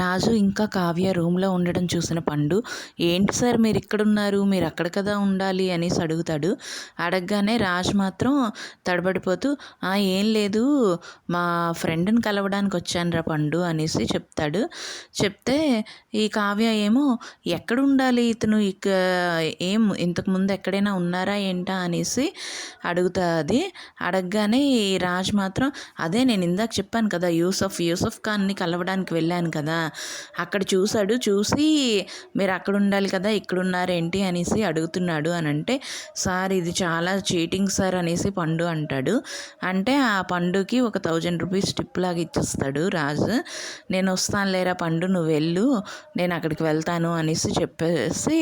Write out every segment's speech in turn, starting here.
రాజు ఇంకా కావ్య రూమ్లో ఉండడం చూసిన పండు, ఏంటి సార్ మీరు ఇక్కడున్నారు, మీరు అక్కడ కదా ఉండాలి అనేసి అడుగుతాడు. అడగగానే రాజు మాత్రం తడబడిపోతూ, ఏం లేదు, మా ఫ్రెండ్ని కలవడానికి వచ్చానురా పండు అనేసి చెప్తాడు. చెప్తే ఈ కావ్య ఏమో ఎక్కడ ఉండాలి ఇతను, ఏం ఇంతకుముందు ఎక్కడైనా ఉన్నారా ఏంటా అనేసి అడుగుతుంది. అడగగానే ఈ రాజు మాత్రం, అదే నేను ఇందాక చెప్పాను కదా, యూసఫ్ ఖాన్ని కలవడానికి వెళ్ళాను కదా, అక్కడ చూశాడు. చూసి మీరు అక్కడ ఉండాలి కదా, ఇక్కడ ఉన్నారేంటి అనేసి అడుగుతున్నాడు అని అంటే, సార్ ఇది చాలా చీటింగ్ సార్ అనేసి పండు అంటాడు. అంటే ఆ పండుకి ఒక 1000 రూపీస్ టిప్ లాగా ఇచ్చేస్తాడు రాజు. నేను వస్తాను లేరా పండు, నువ్వు వెళ్ళు, నేను అక్కడికి వెళ్తాను అనేసి చెప్పేసి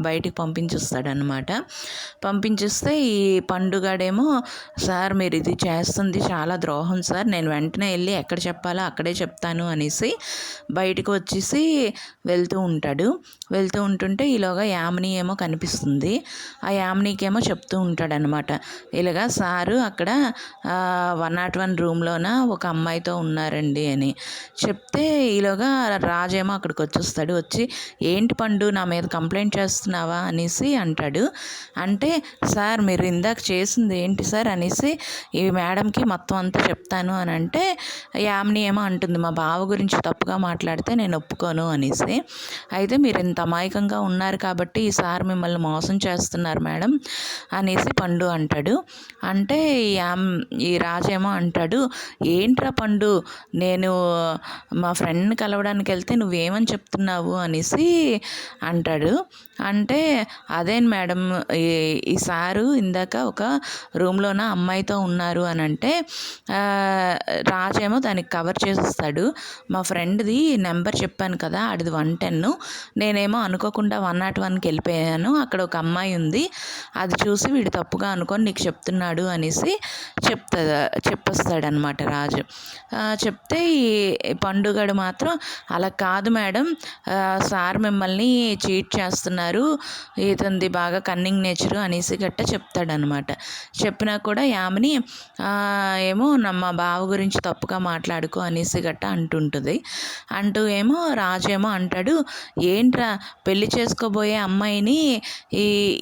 బయటికి పంపించేస్తాడు అనమాట. పంపించేస్తే ఈ పండుగాడేమో, సార్ మీరు ఇది చేస్తుంది చాలా ద్రోహం సార్, నేను వెంటనే వెళ్ళి ఎక్కడ చెప్పాలో అక్కడే చెప్తాను అనేసి బయటకు వచ్చేసి వెళ్తూ ఉంటుంటే ఈలోగా యామిని ఏమో కనిపిస్తుంది. ఆ యామినీకేమో చెప్తూ ఉంటాడనమాట, ఇలాగా సారు అక్కడ 101 రూమ్లోన ఒక అమ్మాయితో ఉన్నారండి అని చెప్తే, ఈలోగా రాజేమో అక్కడికి వచ్చేస్తాడు. వచ్చి, ఏంటి పండు నా మీద కంప్లైంట్ చేస్తున్నావా అనేసి అంటాడు. అంటే, సార్ మీరు ఇందాక చేసింది ఏంటి సార్ అనేసి ఈ మేడంకి మొత్తం అంతా చెప్తాను అని అంటే, యామిని ఏమో అంటుంది, మా బావ గురించి తప్పుగా మాట్లాడితే నేను ఒప్పుకోను అనేసి. అయితే మీరు ఇంత అమాయకంగా ఉన్నారు కాబట్టి ఈసారి మిమ్మల్ని మోసం చేస్తున్నారు మేడం అనేసి పండు అంటాడు. అంటే ఈ రాజేమో అంటాడు, ఏంట్రా పండు, నేను మా ఫ్రెండ్ని కలవడానికి వెళ్తే నువ్వేమని చెప్తున్నావు అనేసి అంటాడు. అంటే, అదేం మేడం, ఈ సారు ఇందాక ఒక రూమ్లోన అమ్మాయితో ఉన్నారు అని అంటే రాజేమో దానికి కవర్ చేసేస్తాడు. మా ఫ్రెండ్ది నెంబర్ చెప్పాను కదా, అడిది 110, నేనేమో అనుకోకుండా 101కి వెళ్ళిపోయాను, అక్కడ ఒక అమ్మాయి ఉంది, అది చూసి వీడు తప్పుగా అనుకొని నీకు చెప్తున్నాడు అనేసి చెప్పేస్తాడనమాట రాజు. చెప్తే ఈ పండుగడు మాత్రం, అలా కాదు మేడం, సార్ మిమ్మల్ని చీట్ చేస్తున్నారు, ఇతనిది బాగా కన్నింగ్ నేచరు అనేసి గట్ట చెప్తాడనమాట. చెప్పినా కూడా యామిని ఏమో మా బావ గురించి తప్పుగా మాట్లాడుకో అనేసి గట్ట అంటుంటుంది. అంటూ ఏమో రాజేమో అంటాడు, ఏంట్రా పెళ్లి చేసుకోబోయే అమ్మాయిని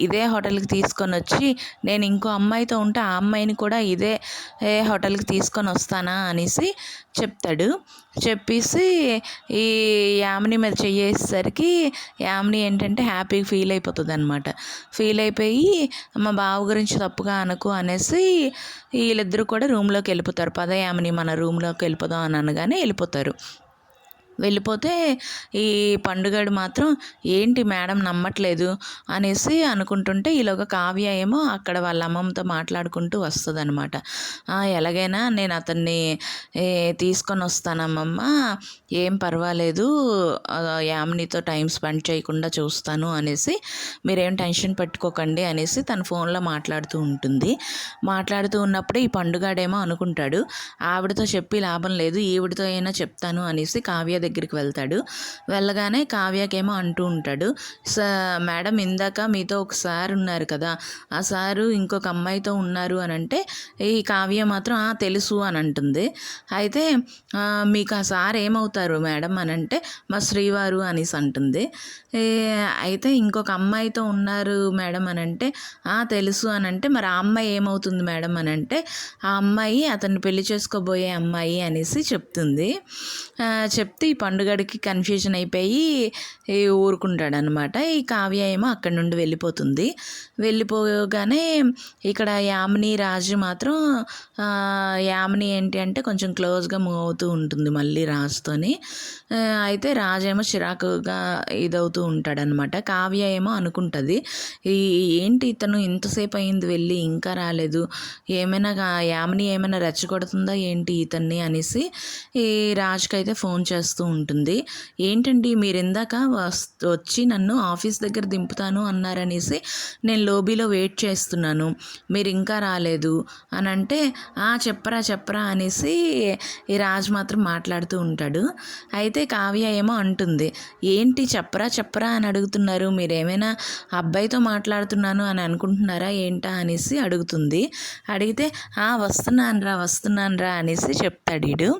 ఇదే హోటల్కి తీసుకొని వచ్చి నేను ఇంకో అమ్మాయితో ఉంటే ఆ అమ్మాయిని కూడా ఇదే హోటల్కి తీసుకొని వస్తానా అనేసి చెప్తాడు. చెప్పేసి ఈ యామిని మీద చెయ్యేసరికి యామిని ఏంటంటే హ్యాపీగా ఫీల్ అయిపోతుంది అనమాట. ఫీల్ అయిపోయి మా బావ గురించి తప్పుగా అనుకో అనేసి వీళ్ళిద్దరూ కూడా రూమ్లోకి వెళ్ళిపోతారు. పద యామిని మన రూమ్లోకి వెళ్ళిపోదాం అని అనగానే వెళ్ళిపోతే ఈ పండుగడు మాత్రం, ఏంటి మేడం నమ్మట్లేదు అనేసి అనుకుంటుంటే ఈలోగా కావ్య ఏమో అక్కడ వాళ్ళ అమ్మమ్మతో మాట్లాడుకుంటూ వస్తుంది అనమాట. ఎలాగైనా నేను అతన్ని తీసుకొని వస్తానమ్మమ్మ, ఏం పర్వాలేదు, యామినితో టైం స్పెండ్ చేయకుండా చూస్తాను అనేసి మీరేం టెన్షన్ పెట్టుకోకండి అనేసి తన ఫోన్లో మాట్లాడుతూ ఉంటుంది. మాట్లాడుతూ ఉన్నప్పుడు ఈ పండుగాడేమో అనుకుంటాడు, ఆవిడతో చెప్పి లాభం లేదు, ఈవిడితో అయినా చెప్తాను అనేసి కావ్య దగ్గరికి వెళ్తాడు. వెళ్ళగానే కావ్యకేమో అంటూ ఉంటాడు, మేడం ఇందాక మీతో ఒక సార్ ఉన్నారు కదా, ఆ సారు ఇంకొక అమ్మాయితో ఉన్నారు అని అంటే ఈ కావ్య మాత్రం తెలుసు అని అంటుంది. అయితే మీకు ఆ సార్ ఏమవుతారు మేడం అని అంటే, మా శ్రీవారు అనేసి అంటుంది. అయితే ఇంకొక అమ్మాయితో ఉన్నారు మేడం అని అంటే, తెలుసు అని అంటే, మరి ఆ అమ్మాయి ఏమవుతుంది మేడం అని అంటే, ఆ అమ్మాయి అతన్ని పెళ్లి చేసుకోబోయే అమ్మాయి అనేసి చెప్తుంది. చెప్తే ఈ పండుగడికి కన్ఫ్యూజన్ అయిపోయి ఊరుకుంటాడనమాట. ఈ కావ్య ఏమో అక్కడి నుండి వెళ్ళిపోగానే ఇక్కడ యామిని రాజు మాత్రం, యామిని ఏంటి అంటే కొంచెం క్లోజ్గా మూవ్ అవుతూ ఉంటుంది మళ్ళీ రాజుతోని. అయితే రాజేమో చిరాకుగా ఇదవుతూ ఉంటాడనమాట. కావ్య ఏమో అనుకుంటుంది, ఏంటి ఇతను ఇంతసేపు అయింది వెళ్ళి ఇంకా రాలేదు, యామిని ఏమైనా రెచ్చగొడుతుందా ఏంటి ఇతన్ని అనేసి ఈ రాజుకైతే ఫోన్ చేస్తూ ఉంటుంది. ఏంటండి మీరు ఇందాక వచ్చి నన్ను ఆఫీస్ దగ్గర దింపుతాను అన్నారనేసి నేను లోబీలో వెయిట్ చేస్తున్నాను, మీరు ఇంకా రాలేదు అని అంటే, చెప్పరా అనేసి ఈ రాజు మాత్రం మాట్లాడుతూ ఉంటాడు. అయితే కావ్య ఏమో అంటుంది, ఏంటి చెప్పరా అని అడుగుతున్నారు, మీరేమైనా అబ్బాయితో మాట్లాడుతున్నాను అని అనుకుంటున్నారా ఏంటా అనేసి అడుగుతుంది. అడిగితే వస్తున్నాను రా అనేసి చెప్తాడు వీడు.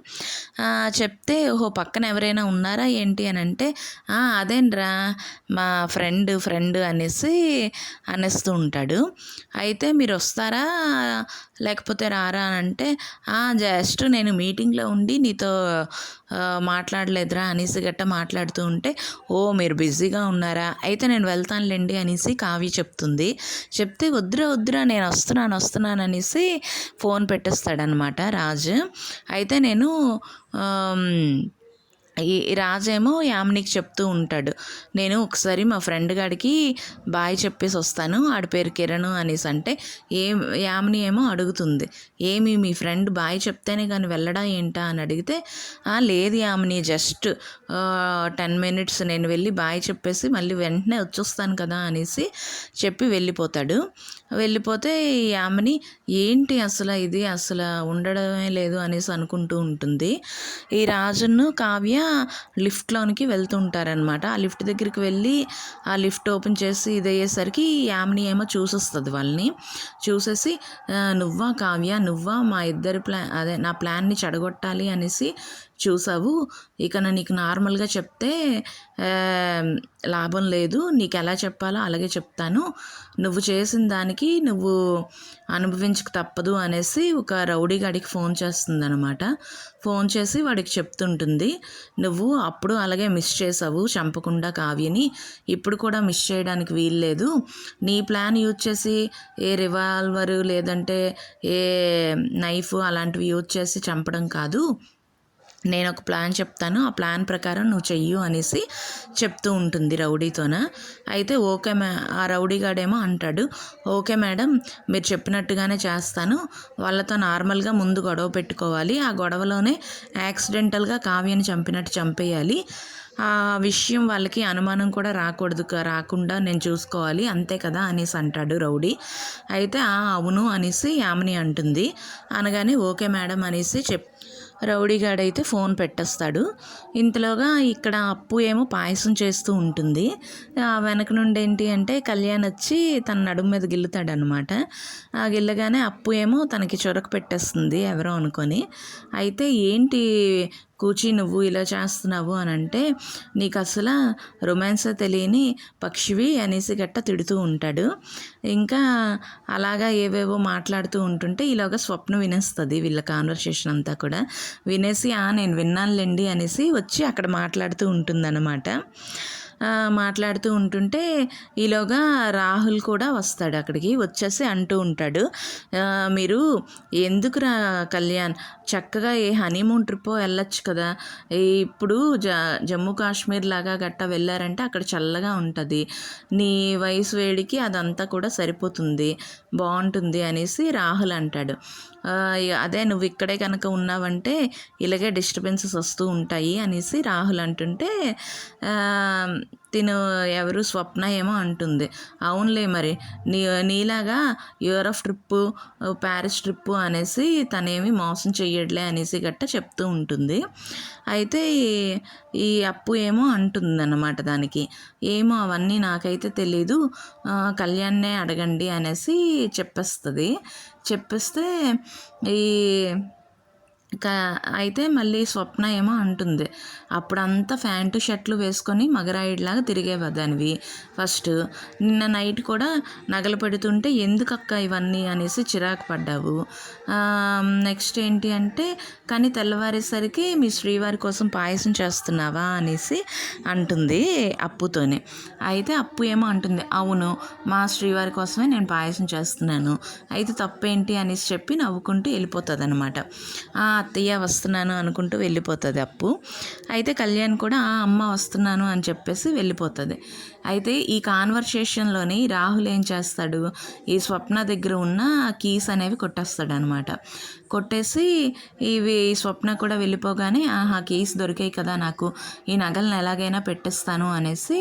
చెప్తే, పక్కన ఎవరైనా ఉన్నారా ఏంటి అని అంటే, అదేంట్రా మా ఫ్రెండ్ అనేస్తూ ఉంటాడు. అయితే మీరు వస్తారా లేకపోతే రారా అని అంటే, జస్ట్ నేను మీటింగ్లో ఉండి నీతో మాట్లాడలేదురా అనేసి గట్ట మాట్లాడుతూ ఉంటే, మీరు బిజీగా ఉన్నారా, అయితే నేను వెళ్తానులేండి అనేసి కావ్య చెప్తుంది. చెప్తే వద్దురా నేను వస్తున్నాను అనేసి ఫోన్ పెట్టేస్తాడనమాట రాజు. అయితే నేను ఈ రాజేమో యామినికి చెప్తూ ఉంటాడు, నేను ఒకసారి మా ఫ్రెండ్ గాడికి బాయ్ చెప్పేసి వస్తాను, ఆడి పేరు కిరణ్ అనేసి అంటే, యామిని ఏమో అడుగుతుంది, ఏమి మీ ఫ్రెండ్ బాయ్ చెప్తేనే కానీ వెళ్ళడా ఏంటా అని అడిగితే, లేదు యామిని జస్ట్ 10 minutes నేను వెళ్ళి బాయ్ చెప్పేసి మళ్ళీ వెంటనే వచ్చేస్తాను కదా అనేసి చెప్పి వెళ్ళిపోతే యామిని ఏంటి అసలు ఉండడమే లేదు అనేసి అనుకుంటూ ఉంటుంది. ఈ రాజును కావ్య లిఫ్ట్లోనికి వెళ్తుంటారనమాట. ఆ లిఫ్ట్ దగ్గరికి వెళ్ళి ఆ లిఫ్ట్ ఓపెన్ చేసి ఇది అయ్యేసరికి యామిని ఏమో చూసేస్తుంది వాళ్ళని. చూసేసి నువ్వా కావ్య, నువ్వా మా ఇద్దరి నా ప్లాన్ని చెడగొట్టాలి అనేసి చూసావు, ఇక నీకు నార్మల్గా చెప్తే లాభం లేదు, నీకు ఎలా చెప్పాలో అలాగే చెప్తాను, నువ్వు చేసిన దానికి నువ్వు అనుభవించక తప్పదు అనేసి ఒక రౌడీ గాడికి ఫోన్ చేస్తుంది అనమాట. ఫోన్ చేసి వాడికి చెప్తుంటుంది, నువ్వు అప్పుడు అలాగే మిస్ చేసావు చంపకుండా కావ్యని, ఇప్పుడు కూడా మిస్ చేయడానికి వీల్లేదు, నీ ప్లాన్ యూజ్ చేసి ఏ రివాల్వరు లేదంటే ఏ నైఫ్ అలాంటివి యూజ్ చేసి చంపడం కాదు, నేను ఒక ప్లాన్ చెప్తాను, ఆ ప్లాన్ ప్రకారం నువ్వు చెయ్యు అనేసి చెప్తూ ఉంటుంది రౌడీతోన. అయితే ఓకే ఆ రౌడీగాడేమో అంటాడు, ఓకే మేడం మీరు చెప్పినట్టుగానే చేస్తాను, వాళ్ళతో నార్మల్గా ముందు గొడవ పెట్టుకోవాలి, ఆ గొడవలోనే యాక్సిడెంటల్గా కావ్యని చంపినట్టు చంపేయాలి, ఆ విషయం వాళ్ళకి అనుమానం కూడా రాకుండా నేను చూసుకోవాలి, అంతే కదా అనేసి అంటాడు రౌడీ. అయితే అవును అనేసి యామిని అంటుంది. అనగానే ఓకే మేడం అనేసి రౌడీగాడైతే ఫోన్ పెట్టేస్తాడు. ఇంతలోగా ఇక్కడ అప్పు ఏమో పాయసం చేస్తూ ఉంటుంది. వెనక నుండి ఏంటి అంటే కళ్యాణ్ వచ్చి తన నడుము మీద గిల్లుతాడనమాట. గిల్లగానే అప్పు ఏమో తనకి చొరక పెట్టేస్తుంది ఎవరో అనుకొని. అయితే ఏంటి కూచి నువ్వు ఇలా చేస్తున్నావు అని అంటే, నీకు అసలు రొమాన్సే తెలియని పక్షివి అనేసి గట్ట తిడుతూ ఉంటాడు. ఇంకా అలాగా ఏవేవో మాట్లాడుతూ ఉంటుంటే ఈలోగా స్వప్న వినేస్తుంది వీళ్ళ కాన్వర్సేషన్ అంతా కూడా. వినేసి నేను విన్నానులేండి అనేసి వచ్చి అక్కడ మాట్లాడుతూ ఉంటుందన్నమాట. మాట్లాడుతూ ఉంటుంటే ఈలోగా రాహుల్ కూడా వస్తాడు అక్కడికి. వచ్చేసి అంటూ ఉంటాడు, మీరు ఎందుకురా కళ్యాణ్ చక్కగా ఏ హనీమూన్ ట్రిప్ వెళ్ళొచ్చు కదా, ఇప్పుడు జమ్మూ కాశ్మీర్ లాగా గట్టా వెళ్ళారంటే అక్కడ చల్లగా ఉంటుంది, నీ వయసు వేడికి అదంతా కూడా సరిపోతుంది, బాగుంటుంది అనేసి రాహుల్ అంటాడు. అదే నువ్వు ఇక్కడే కనుక ఉన్నావంటే ఇలాగే డిస్టర్బెన్సెస్ వస్తూ ఉంటాయి అనేసి రాహుల్ అంటుంటే ఎవరు స్వప్న ఏమో అంటుంది, అవునులే మరి నీలాగా యూరప్ ట్రిప్పు ప్యారిస్ ట్రిప్పు అనేసి తనేమి మోసం చెయ్యట్లే అనేసి గట్ట చెప్తూ ఉంటుంది. అయితే ఈ అప్పు ఏమో అంటుంది అన్నమాట దానికి, ఏమో అవన్నీ నాకైతే తెలీదు, కళ్యాణ్నే అడగండి అనేసి చెప్పేస్తే ఈ అయితే మళ్ళీ స్వప్న ఏమో అంటుంది, అప్పుడంతా ప్యాంటు షర్ట్లు వేసుకొని మగరాయిడ్లాగా తిరిగేదానివి ఫస్ట్, నిన్న నైట్ కూడా నగలు పెడుతుంటే ఎందుకక్క ఇవన్నీ అనేసి చిరాకు పడ్డావు, నెక్స్ట్ ఏంటి అంటే కానీ తెల్లవారేసరికి మీ శ్రీవారి కోసం పాయసం చేస్తున్నావా అనేసి అంటుంది అప్పుతోనే. అయితే అప్పు ఏమో అంటుంది, అవును మా శ్రీవారి కోసమే నేను పాయసం చేస్తున్నాను, అయితే తప్పేంటి అనేసి చెప్పి నవ్వుకుంటూ వెళ్ళిపోతుంది అనమాట. అత్తయ్య వస్తున్నాను అనుకుంటూ వెళ్ళిపోతుంది అప్పు. అయితే కళ్యాణ్ కూడా అమ్మ వస్తున్నాను అని చెప్పేసి వెళ్ళిపోతుంది. అయితే ఈ కాన్వర్సేషన్లోని రాహుల్ ఏం చేస్తాడు, ఈ స్వప్న దగ్గర ఉన్న కీస్ అనేవి కొట్టేస్తాడు అనమాట. కొట్టేసి ఈ స్వప్న కూడా వెళ్ళిపోగానే కీస్ దొరికాయి కదా నాకు, ఈ నగలను ఎలాగైనా పెట్టేస్తాను అనేసి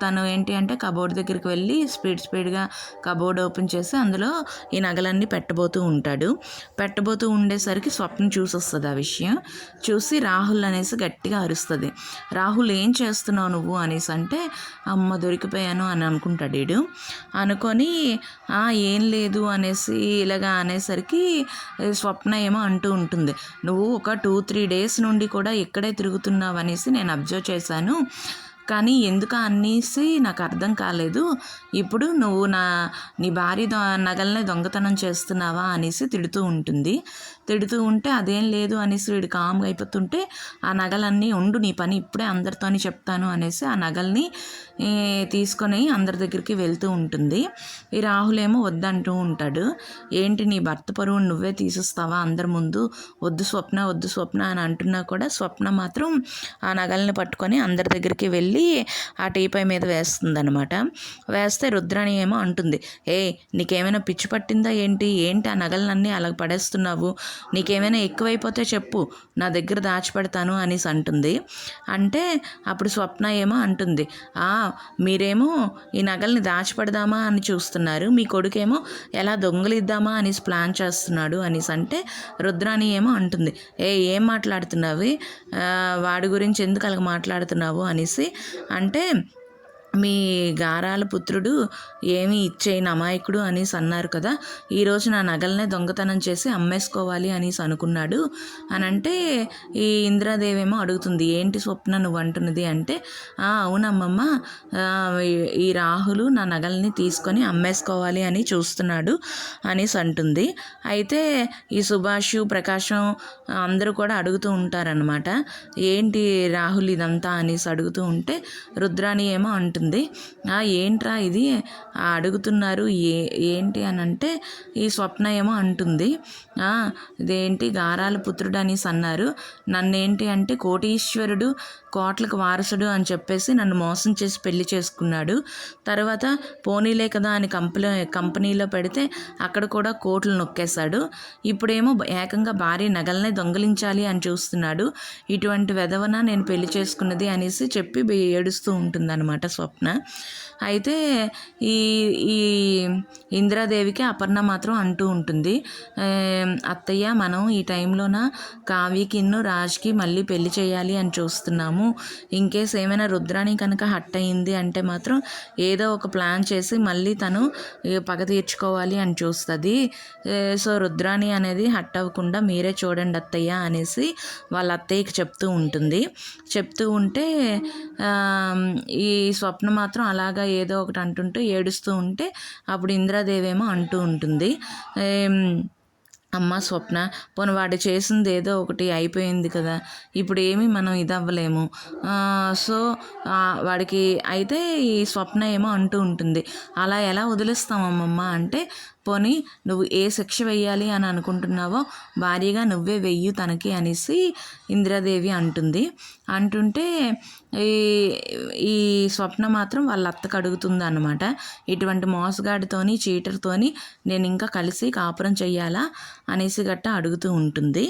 తను ఏంటి అంటే కబోర్డ్ దగ్గరికి వెళ్ళి స్పీడ్గా కబోర్డ్ ఓపెన్ చేసి అందులో ఈ నగలన్నీ పెట్టబోతూ ఉండేసరికి స్వప్న చూసొస్తుంది ఆ విషయం. చూసి రాహుల్ అనేసి గట్టిగా అరుస్తుంది. రాహుల్ ఏం చేస్తున్నావు నువ్వు అనేసి అంటే అమ్మ దొరికిపోయాను అని అనుకుంటాడు వీడు. అనుకొని ఏం లేదు అనేసి ఇలాగా అనేసరికి స్వప్న ఏమో అంటూ ఉంటుంది, నువ్వు ఒక 2-3 డేస్ నుండి కూడా ఇక్కడే తిరుగుతున్నావు అనేసి నేను అబ్జర్వ్ చేశాను, కానీ ఎందుకు అనేసి నాకు అర్థం కాలేదు. ఇప్పుడు నువ్వు నీ భార్య నగలనే దొంగతనం చేస్తున్నావా అనేసి తిడుతూ ఉంటుంది. తిడుతూ ఉంటే అదేం లేదు అనేసి వీడు కామ్గా అయిపోతుంటే ఆ నగలన్నీ ఉండు నీ పని ఇప్పుడే అందరితోని చెప్తాను అనేసి ఆ నగల్ని తీసుకొని అందరి దగ్గరికి వెళ్తూ ఉంటుంది. ఈ రాహుల్ ఏమో వద్దంటూ ఉంటాడు. ఏంటి నీ భర్త పరువు నువ్వే తీసిస్తావా అందరి ముందు, వద్దు స్వప్న అని అంటున్నా కూడా స్వప్న మాత్రం ఆ నగల్ని పట్టుకొని అందరి దగ్గరికి వెళ్ళి ఆ టీపై మీద వేస్తుందనమాట. వేస్తే రుద్రాణి ఏమో అంటుంది, నీకేమైనా పిచ్చి పట్టిందా ఏంటి ఆ నగలన్నీ అలా పడేస్తున్నావు, నీకేమైనా ఎక్కువైపోతే చెప్పు నా దగ్గర దాచిపెడతాను అనేసి అంటుంది. అంటే అప్పుడు స్వప్న ఏమో అంటుంది, మీరేమో ఈ నగల్ని దాచిపెడదామా అని చూస్తున్నారు, మీ కొడుకేమో ఎలా దొంగలిద్దామా అనేసి ప్లాన్ చేస్తున్నాడు అనేసి అంటే రుద్రాణి ఏమో అంటుంది, ఏం మాట్లాడుతున్నావు, వాడి గురించి ఎందుకు అలాగ మాట్లాడుతున్నావు అనేసి అంటే మీ గారాల పుత్రుడు ఏమీ ఇచ్చేయని అమాయకుడు అనేసి అన్నారు కదా, ఈరోజు నా నగలనే దొంగతనం చేసి అమ్మేసుకోవాలి అనేసి అనుకున్నాడు అని అంటే ఈ ఇంద్రాదేవి ఏమో అడుగుతుంది, ఏంటి స్వప్న నువ్వు అంటున్నది అంటే అవునమ్మమ్మ, ఈ రాహులు నా నగల్ని తీసుకొని అమ్మేసుకోవాలి అని చూస్తున్నాడు అనేసి అంటుంది. అయితే ఈ సుభాష్ ప్రకాశం అందరూ కూడా అడుగుతూ ఉంటారనమాట, ఏంటి రాహుల్ ఇదంతా అనేసి అడుగుతూ ఉంటే రుద్రాణి ఏమో అంటుంది, ఏంట్రా ఇది అడుగుతున్నారు ఏంటి అని అంటే ఈ స్వప్న ఏమో అంటుంది, ఇదేంటి గారాల పుత్రుడు అనేసి అన్నారు, నన్నేంటి అంటే కోటీశ్వరుడు కోట్లకు వారసుడు అని చెప్పేసి నన్ను మోసం చేసి పెళ్లి చేసుకున్నాడు, తర్వాత పోనీలే కదా అని కంపెనీలో పెడితే అక్కడ కూడా కోట్లు నొక్కేశాడు, ఇప్పుడేమో ఏకంగా భార్య నగలనే దొంగలించాలి అని చూస్తున్నాడు, ఇటువంటి వెధవన నేను పెళ్లి చేసుకున్నది అనేసి చెప్పి ఏడుస్తూ ఉంటుందన్నమాట స్వప్న. అయితే ఈ ఈ ఇంద్రాదేవికి అపర్ణ మాత్రం అంటూ ఉంటుంది, అత్తయ్య మనం ఈ టైంలోన కావ్యకి రాజ్కి మళ్ళీ పెళ్లి చేయాలి అని చూస్తున్నాము, ఇన్కేస్ ఏమైనా రుద్రాణి కనుక హట్ అయింది అంటే మాత్రం ఏదో ఒక ప్లాన్ చేసి మళ్ళీ తను పగ తీర్చుకోవాలి అని చూస్తుంది, సో రుద్రాణి అనేది హట్ అవ్వకుండా మీరే చూడండి అత్తయ్య అనేసి వాళ్ళ అత్తయ్యకి చెప్తూ ఉంటుంది. చెప్తూ ఉంటే ఈ స్వప్న మాత్రం అలాగా ఏదో ఒకటి అంటుంటూ ఏడుస్తూ ఉంటే అప్పుడు ఇంద్రాదేవి ఏమో అంటూ ఉంటుంది, అమ్మ స్వప్న, పోనీ వాడు చేసింది ఏదో ఒకటి అయిపోయింది కదా, ఇప్పుడు ఏమీ మనం ఇదవ్వలేము, సో వాడికి అయితే ఈ స్వప్న ఏమో అంటూ ఉంటుంది, అలా ఎలా వదిలేస్తామమ్మమ్మ అంటే పోనీ నువ్వు ఏ శిక్ష వెయ్యాలి అని అనుకుంటున్నావో భారీగా నువ్వే వెయ్యి తనకి అనేసి ఇంద్రాదేవి అంటుంది. అంటుంటే ఈ స్వప్న మాత్రం వాళ్ళ అత్తకు అడుగుతుంది అన్నమాట, ఇటువంటి మోసగాడితోని చీటర్తోని నేను ఇంకా కలిసి కాపురం చెయ్యాలా అనేసి గట్టా అడుగుతూ ఉంటుంది.